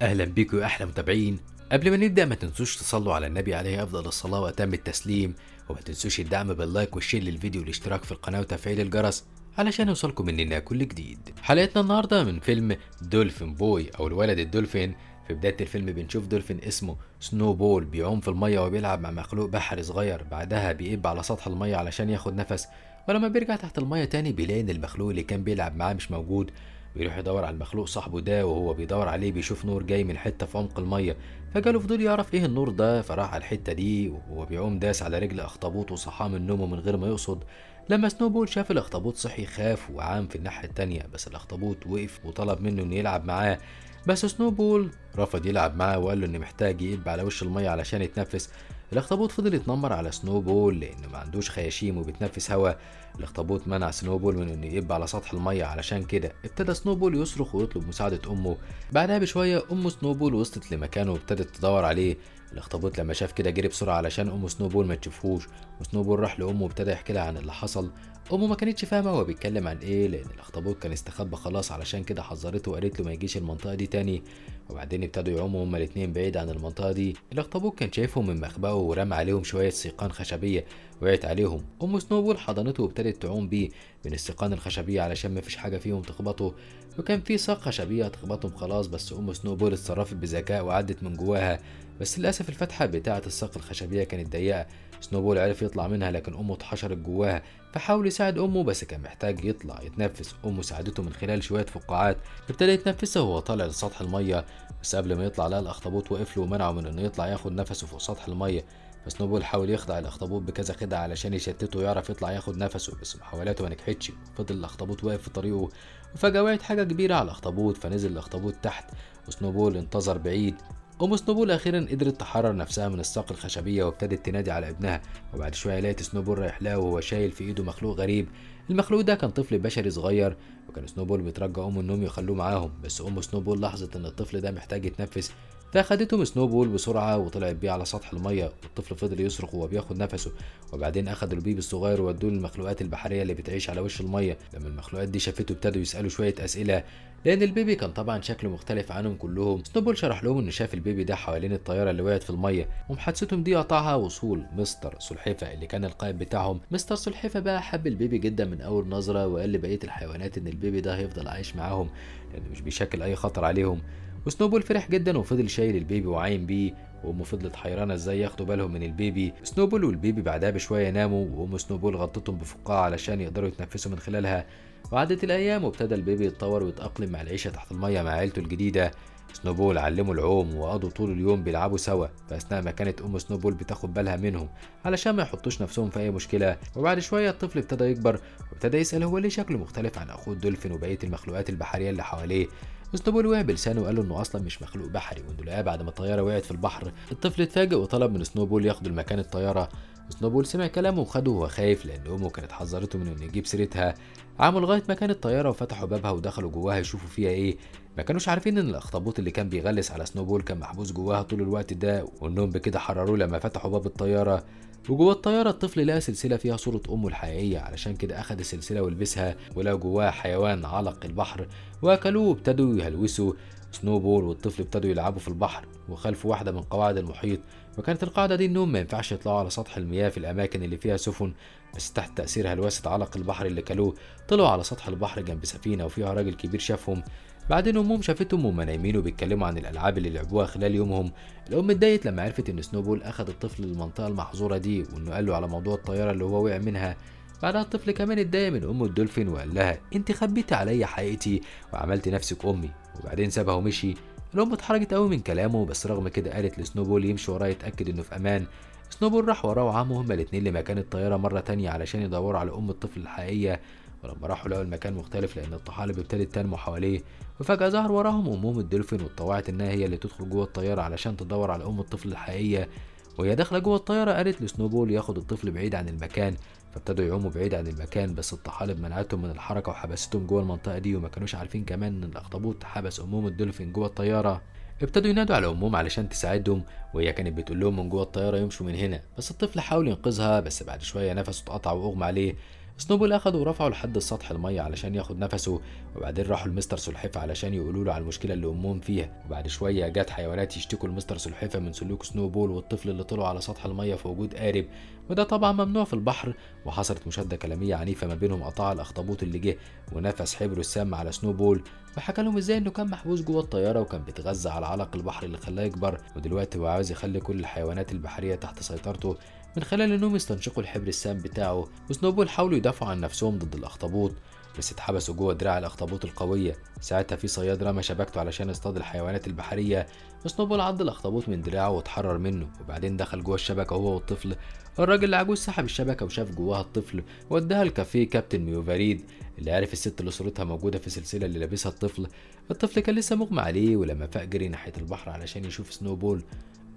اهلا بيكم يا احلى متابعين. قبل ما نبدا ما تنسوش تصلوا على النبي عليه افضل الصلاه واتم التسليم، وما تنسوش الدعم باللايك والشير للفيديو والاشتراك في القناه وتفعيل الجرس علشان يوصلكم مننا كل جديد. حلقتنا النهارده من فيلم دولفين بوي او الولد الدولفين. في بدايه الفيلم بنشوف دولفين اسمه سنو بول بيعوم في الميه وبيلعب مع مخلوق بحري صغير، بعدها بيقب على سطح الميه علشان ياخد نفس، ولما بيرجع تحت الميه تاني بيلاقي ان المخلوق اللي كان بيلعب معاه مش موجود. بيروح يدور على المخلوق صاحبه ده، وهو بيدور عليه بيشوف نور جاي من حته في عمق الميه، فجاله فضول يعرف ايه النور ده، فراح على الحته دي وهو بيعوم داس على رجل اخطبوط وصحاه من نومه من غير ما يقصد. لما سنوبول شاف الاخطبوط صحي خاف وعام في الناحيه التانيه، بس الاخطبوط وقف وطلب منه انه يلعب معاه، بس سنوبول رفض يلعب معاه وقال له انه محتاج يقلب على وش الميه علشان يتنفس. الاخطبوط فضل يتنمر على سنوبول لانه ما عندوش خياشيم وبيتنفس هوا. الاخطبوط منع سنوبول من انه يقب على سطح الميه، علشان كده ابتدى سنوبول يصرخ ويطلب مساعده امه. بعدها بشويه ام سنوبول وصلت لمكانه وابتدت تدور عليه. الاخطبوط لما شاف كده جري بسرعه علشان ام سنوبول ما تشوفهوش، وسنوبول راح لامه وابتدى يحكي لها عن اللي حصل. امه ما كانتش فاهمه هو بيتكلم عن ايه، لان الاخطبوط كان استخبى خلاص، علشان كده حذرته وقالت له ما يجيش المنطقه دي تاني. وبعدين ابتدوا يعوموا هما الاتنين بعيد عن المنطقه دي. الاخطبوط كان شايفهم من مخبأه ورمى عليهم شويه سيقان خشبيه وقعت عليهم. ام سنوبول حضنته وابتدت تعوم بيه بين السيقان الخشبيه علشان مفيش حاجه فيهم تخبطه، وكان في ساق خشبيه هتخبطهم خلاص، بس ام سنوبول اتصرفت بذكاء وعدت من جواها. بس للاسف الفتحه بتاعه الساق الخشبيه كانت ضيقه. سنوبول عرف يطلع منها لكن امه اتحشرت جواها، فحاول يساعد امه بس كان محتاج يطلع يتنفس. امه ساعدته من خلال شويه فقاعات، ابتدى يتنفسها وهو طالع لسطح الميه، بس قبل ما يطلع لقى الاخطبوط وقف له ومنعه من انه يطلع ياخد نفسه فوق سطح الميه. فسنوبول حاول يخدع الاخطبوط بكذا خدعه علشان يشتته ويعرف يطلع ياخد نفسه، بس محاولاته ما نجحتش. فضل الاخطبوط واقف في طريقه، وفجاه وقعت حاجه كبيره على الاخطبوط، فنزل الاخطبوط تحت وسنوبول انتظر بعيد. ام سنوبول اخيرا قدرت تحرر نفسها من الساق الخشبيه وابتدت تنادي على ابنها، وبعد شويه لقيت سنوبول رايح لها وهو شايل في ايده مخلوق غريب. المخلوق ده كان طفل بشري صغير، وكان سنوبول بيترجى امه انهم يخلوه معاهم، بس ام سنوبول لاحظت ان الطفل ده محتاج يتنفس، فاخدته سنوبول بسرعه وطلعت بيه على سطح الميه، والطفل فضل يصرخ وهو بياخد نفسه. وبعدين اخدوا البيبي الصغير وودوه للمخلوقات البحريه اللي بتعيش على وش الميه. لما المخلوقات دي شافته ابتدوا يسالوا شويه اسئله، لان البيبي كان طبعا شكله مختلف عنهم كلهم. سنوبول شرح لهم انه شاف البيبي ده حوالين الطياره اللي وقعت في الميه، ومحادثتهم دي قطعها وصول مستر سلحفه اللي كان القائد بتاعهم. مستر سلحفه بقى حب البيبي جدا من اول نظره، وقال لبقيه الحيوانات ان البيبي ده هيفضل عايش معاهم لانه مش بيشكل اي خطر عليهم. وسنوبول فرح جدا وفضل شايل البيبي وعايم بيه، وامه فضلت حيرانه ازاي ياخدوا بالهم من البيبي. سنوبول والبيبي بعدها بشويه ناموا، وام سنوبول غطتهم بفقاعه علشان يقدروا يتنفسوا من خلالها. وعدت الايام وابتدى البيبي يتطور ويتاقلم مع العيشه تحت الميه مع عيلته الجديده. سنوبول علموا العوم وقضوا طول اليوم بيلعبوا سوا، فاثناء ما كانت ام سنوبول بتاخد بالها منهم علشان ما يحطوش نفسهم في اي مشكله. وبعد شويه الطفل ابتدى يكبر وابتدى يسال هو ليه شكله مختلف عن اخوه الدولفين وبقيه المخلوقات البحريه اللي حواليه. سنوبول وقع بلسانه وقال له انه اصلا مش مخلوق بحري، وانه لقاه بعد ما الطياره وقعت في البحر. الطفل اتفاجئ وطلب من سنوبول ياخده لمكان الطياره. سنوبول سمع كلامه وخده وهو خايف لان امه كانت حذرته من انه يجيب سيرتها. عملوا لغايه مكان الطياره وفتحوا بابها ودخلوا جواها يشوفوا فيها ايه. ما كانوش عارفين ان الاخطبوط اللي كان بيغلس على سنوبول كان محبوس جواها طول الوقت ده، وانهم بكده حرروه لما فتحوا باب الطياره. وجوه الطياره الطفل لقى سلسله فيها صوره امه الحقيقيه، علشان كده اخد السلسله ولبسها، ولقى جواها حيوان علق البحر واكلوه وابتدوا يهلوسوا. سنوبول والطفل ابتدوا يلعبوا في البحر وخلفوا واحده من قواعد المحيط، وكانت القاعده دي انهم ما ينفعش يطلعوا على سطح المياه في الاماكن اللي فيها سفن، بس تحت تاثير هلوسه علق البحر اللي كلوه طلعوا على سطح البحر جنب سفينه وفيها راجل كبير شافهم. بعدين امهم شافتهم وهم نايمين وبيتكلموا عن الالعاب اللي لعبوها خلال يومهم. الام اتضايقت لما عرفت ان سنوبول اخذ الطفل للمنطقه المحظوره دي، وانه قال له على موضوع الطياره اللي هو وقع منها. بعدها الطفل كمان اتضايق من ام الدولفين وقال لها انت خبيتي عليا حقيقتي وعملتي نفسك امي، وبعدين سابها ومشي. الام اتحرجت قوي من كلامه، بس رغم كده قالت لسنوبول يمشي وراه يتاكد انه في امان. سنوبول راح وراه وعموا هما الاتنين لمكان الطياره مره تانية علشان يدوروا على ام الطفل الحقيقيه. ولما راحوا لقوا المكان مختلف لان الطحالب ابتدت تنمو حواليه، وفجاه ظهر وراهم امهم الدولفين واتطوعت انها هي اللي تدخل جوه الطياره علشان تدور على ام الطفل الحقيقيه. وهي داخله جوه الطياره قالت لسنوبول ياخد الطفل بعيد عن المكان، فابتدوا يعوموا بعيد عن المكان، بس الطحالب منعتهم من الحركه وحبستهم جوه المنطقه دي، وما كانوش عارفين كمان ان الاخطبوط حبس امهم الدولفين جوه الطياره. ابتدوا ينادوا على امهم علشان تساعدهم، وهي كانت بتقول لهم من جوه الطياره يمشوا من هنا، بس الطفل حاول ينقذها، بس بعد شويه نفسه اتقطع واغمى عليه. سنوبول اخده ورفعه لحد سطح الميه علشان ياخد نفسه، وبعدين راحوا لمستر سلحفة علشان يقولوا له على المشكله اللي امهم فيها. وبعد شويه جت حيوانات يشتكوا لمستر سلحفة من سلوك سنوبول والطفل اللي طلعوا على سطح الميه في وجود قارب، وده طبعا ممنوع في البحر. وحصلت مشاده كلاميه عنيفه ما بينهم، قطع الاخطبوط اللي جه ونفس حبره السام على سنوبول، وحكى لهم ازاي انه كان محبوس جوه الطياره وكان بيتغذى على علق البحر اللي خلاه يكبر، ودلوقتي هو عاوز يخلي كل الحيوانات البحريه تحت سيطرته من خلال انهم يستنشقوا الحبر السام بتاعه. وسنوبول حاولوا يدافعوا عن نفسهم ضد الاخطبوط، بس اتحبسوا جوه دراع الاخطبوط القويه. ساعتها في صياد رمى شبكته علشان يصطاد الحيوانات البحريه، وسنوبول عض الاخطبوط من دراعه واتحرر منه، وبعدين دخل جوه الشبكه هو والطفل. الراجل العجوز سحب الشبكه وشاف جواها الطفل واداها لكافيه كابتن ميوفاريد اللي عرف الست اللي صورتها موجوده في السلسله اللي لابسها الطفل. الطفل كان لسه مغمى عليه، ولما فاق جري ناحيه البحر علشان يشوف سنوبول.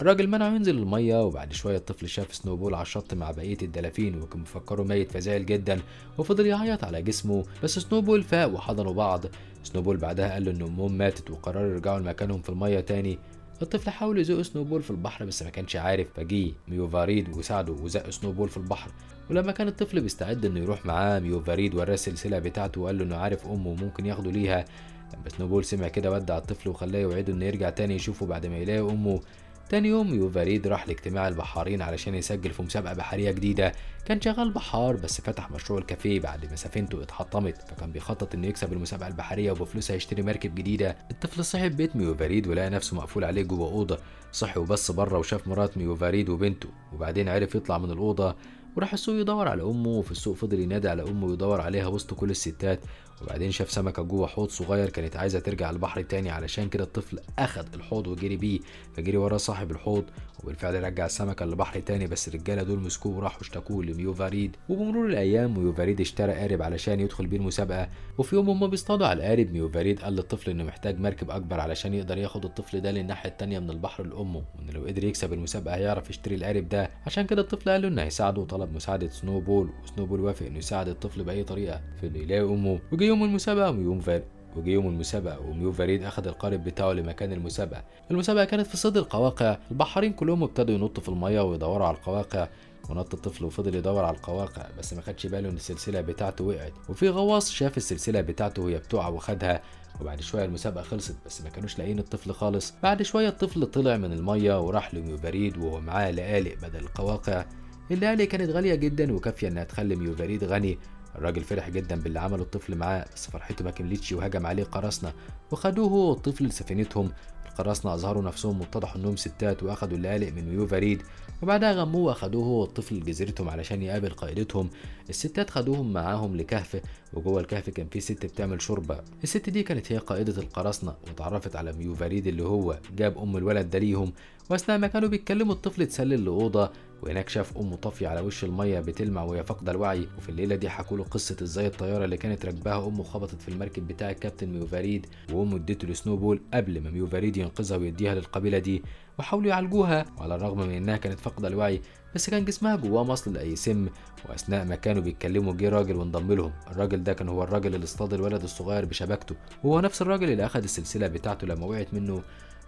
الراجل منعه ينزل الميه، وبعد شويه الطفل شاف سنوبول على الشط مع بقيه الدلافين وكان مفكره ميت فزعل جدا وفضل يعيط على جسمه، بس سنوبول فاق وحضنوا بعض. سنوبول بعدها قال له ان امهم ماتت وقرروا يرجعوا لمكانهم في الميه تاني. الطفل حاول يزق سنوبول في البحر بس ما كانش عارف، فجي ميوفاريد وساعده وزق سنوبول في البحر. ولما كان الطفل بيستعد انه يروح معاه، ميوفاريد وراه السلسله بتاعته وقال له انه عارف امه وممكن ياخده ليها. لما سنوبول سمع كده ودع الطفل وخلاه يوعده انه يرجع تاني يشوفه بعد ما يلاقي امه. تاني يوم ميوفاريد راح لاجتماع البحارين علشان يسجل في مسابقة بحرية جديدة. كان شغال بحار بس فتح مشروع الكافيه بعد ما سفينته اتحطمت، فكان بيخطط انه يكسب المسابقة البحرية وبفلوسها يشتري مركب جديدة. الطفل صحي في بيت ميوفاريد ولقى نفسه مقفول عليه جوه أوضة. صحي وبص بره وشاف مرات ميوفاريد وبنته، وبعدين عرف يطلع من الأوضة وراح السوق يدور على امه. وفي السوق فضل ينادي على امه ويدور عليها وسط كل الستات. وبعدين شاف سمكه جوه حوض صغير كانت عايزه ترجع البحر تاني، علشان كده الطفل اخد الحوض وجري بيه، فجري وراه صاحب الحوض وبالفعل رجع السمكه للبحر تاني. بس الرجاله دول مسكوه وراحوا اشتكوه لميوفاريد. وبمرور الايام ميوفاريد اشترى قارب علشان يدخل بيه المسابقه. وفي يوم هما بيصطادوا على القارب، ميوفاريد قال للطفل انه محتاج مركب اكبر علشان يقدر ياخد الطفل ده للناحيه التانيه من البحر لامه، وان لو قدر يكسب المسابقه هيعرف يشتري القارب ده. عشان كده الطفل قال له انه هيساعده وطلب مساعده سنوبول، وسنوبول وافق انه يساعد الطفل باي طريقه في انه يلاقي امه. وجي يوم المسابقه وميوفاريد اخذ القارب بتاعه لمكان المسابقه. المسابقه كانت في صيد القواقع. البحارين كلهم ابتدوا ينطوا في الميه ويدوروا على القواقع، ونط الطفل وفضل يدور على القواقع بس ما خدش باله ان السلسله بتاعته وقعت. وفي غواص شاف السلسله بتاعته وهي بتقع وخدها. وبعد شويه المسابقه خلصت بس ما كانوش لاقيين الطفل خالص. بعد شويه الطفل طلع من الميه وراح لميوفاريد وهو معاه لقالق بدل القواقع. اللقالق كانت غاليه جدا وكافيه انها تخلي ميوفاريد غني. الراجل فرح جدا باللي عمله الطفل معاه، بس فرحته ما كملتش وهجم عليه قراصنة وخدوه هو والطفل لسفينتهم. القراصنة أظهروا نفسهم واتضحوا إنهم ستات وأخدوا اللقالق من ميوفاريد، وبعدها غموه وأخدوه هو والطفل لجزيرتهم علشان يقابل قائدتهم. الستات خدوهم معاهم لكهف، وجوه الكهف كان في ست بتعمل شوربة. الست دي كانت هي قائدة القراصنة، واتعرفت على ميوفاريد اللي هو جاب أم الولد ده ليهم. وأثناء ما كانوا بيتكلموا الطفل اتسلل لأوضة، وهناك شاف امه طافيه على وش الميه بتلمع وهي فاقده الوعي. وفي الليله دي حكوا له قصه ازاي الطياره اللي كانت راكباها امه خبطت في المركب بتاع الكابتن ميوفاريد، وامه اديته لسنوبول قبل ما ميوفاريد ينقذها ويديها للقبيله دي. وحاولوا يعالجوها، وعلى الرغم من انها كانت فاقده الوعي بس كان جسمها جواه مصل لاي سم. واثناء ما كانوا بيتكلموا جه راجل وانضم لهم. الراجل ده كان هو الراجل اللي اصطاد الولد الصغير بشبكته، وهو نفس الراجل اللي اخذ السلسله بتاعته لما وقعت منه.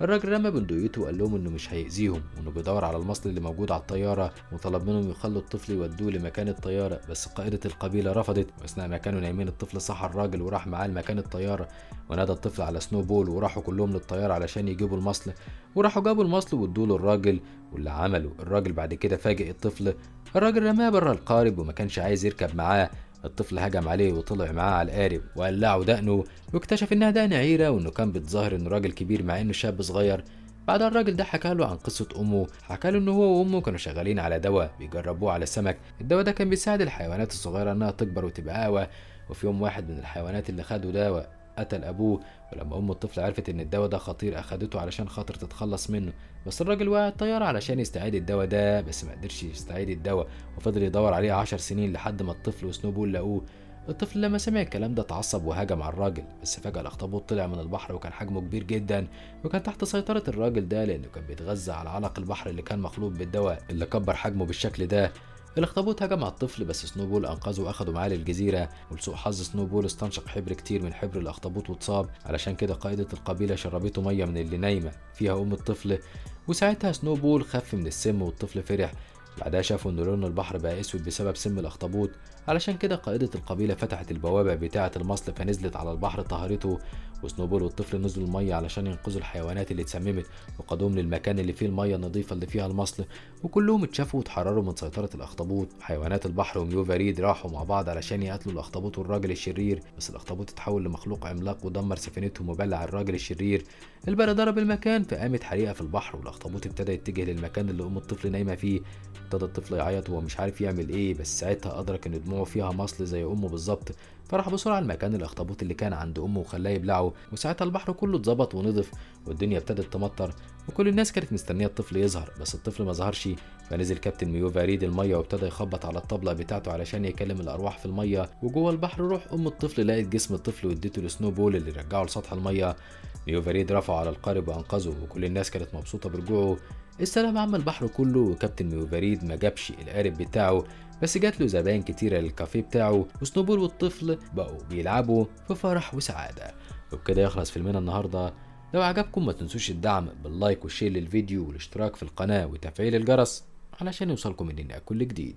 الراجل رمى بندقيته وقال لهم انه مش هيأذيهم وانه بيدور على المصل اللي موجود على الطياره، وطلب منهم يخلوا الطفل يودوه لمكان الطياره. بس قائده القبيله رفضت. واثناء ما كانوا نايمين الطفل صحى الراجل وراح معاه لمكان الطياره، ونادى الطفل على سنوبول وراحوا كلهم للطياره علشان يجيبوا المصل. وراحوا جابوا المصل وادوه للراجل، واللي عمله الراجل بعد كده فاجئ الطفل. الراجل رماه بره القارب وما كانش عايز يركب معاه. الطفل هجم عليه وطلع معاه على القارب وقلعه دقنه، واكتشف انها دقن عيره وانه كان بيتظاهر انه راجل كبير مع انه شاب صغير. بعدها الراجل ده حكى له عن قصه امه، حكى له انه هو وامه كانوا شغالين على دواء بيجربوه على السمك. الدواء ده كان بيساعد الحيوانات الصغيره انها تكبر وتبقى اقوى. وفي يوم واحد من الحيوانات اللي خدوا دواء قتل ابوه، ولما ام الطفل عرفت ان الدواء ده خطير اخدته علشان خاطر تتخلص منه. بس الراجل وقع الطياره علشان يستعيد الدواء ده، بس ما قدرش يستعيد الدواء وفضل يدور عليه 10 سنين لحد ما الطفل وسنوبول لقوه. الطفل لما سمع الكلام ده اتعصب وهجم على الراجل، بس فجأة الاخطبوط طلع من البحر وكان حجمه كبير جدا، وكان تحت سيطرة الراجل ده لأنه كان بيتغذى على علق البحر اللي كان مخلوط بالدواء اللي كبر حجمه بالشكل ده. الاخطبوط هجم على الطفل بس سنوبول انقذه واخده معاه للجزيره، ولسوء حظ سنوبول استنشق حبر كتير من حبر الاخطبوط واتصاب. علشان كده قائده القبيله شربته ميه من اللي نايمه فيها ام الطفل، وساعتها سنوبول خف من السم والطفل فرح. بعدها شافوا ان لون البحر بقى اسود بسبب سم الاخطبوط، علشان كده قائدة القبيلة فتحت البوابة بتاعة المصل فنزلت على البحر طهرته، وسنوبول والطفل نزلوا المية علشان ينقذوا الحيوانات اللي اتسممت وقادوهم للمكان اللي فيه المية النظيفة اللي فيها المصل، وكلهم اتشافوا واتحرروا من سيطرة الاخطبوط. حيوانات البحر وميو فريد راحوا مع بعض علشان يقتلوا الاخطبوط والراجل الشرير، بس الاخطبوط اتحول لمخلوق عملاق ودمر سفينتهم وبلع الراجل الشرير. البرق ضرب المكان فقامت حريقة في البحر، والاخطبوط ابتدى يتجه للمكان اللي ام الطفل نايمة فيه. ابتدى الطفل يعيط وهو مش عارف يعمل ايه، بس ساعتها ادرك ان دموعه فيها مصل زي امه بالظبط، فراح بسرعه لمكان الاخطبوط اللي كان عند امه وخلاه يبلعه. وساعتها البحر كله اتظبط ونضف والدنيا ابتدت تمطر، وكل الناس كانت مستنيه الطفل يظهر، بس الطفل ما ظهرش. فنزل كابتن ميو فاريد الميه وابتدى يخبط على الطبله بتاعته علشان يكلم الارواح في الميه. وجوه البحر روح ام الطفل لقت جسم الطفل واديته لسنو بول اللي رجعه لسطح الميه. ميو فريد رفعه على القارب وانقذه، وكل الناس كانت مبسوطه برجوعه. السلام عم البحر كله، وكابتن ميو فريد ما جابش القارب بتاعه، بس جات له زباين كتيره للكافيه بتاعه، وسنوبول والطفل بقوا بيلعبوا في فرح وسعاده. وبكده يخلص فيلمنا النهارده. لو عجبكم ما تنسوش الدعم باللايك والشير للفيديو والاشتراك في القناه وتفعيل الجرس علشان يوصلكم مننا كل جديد.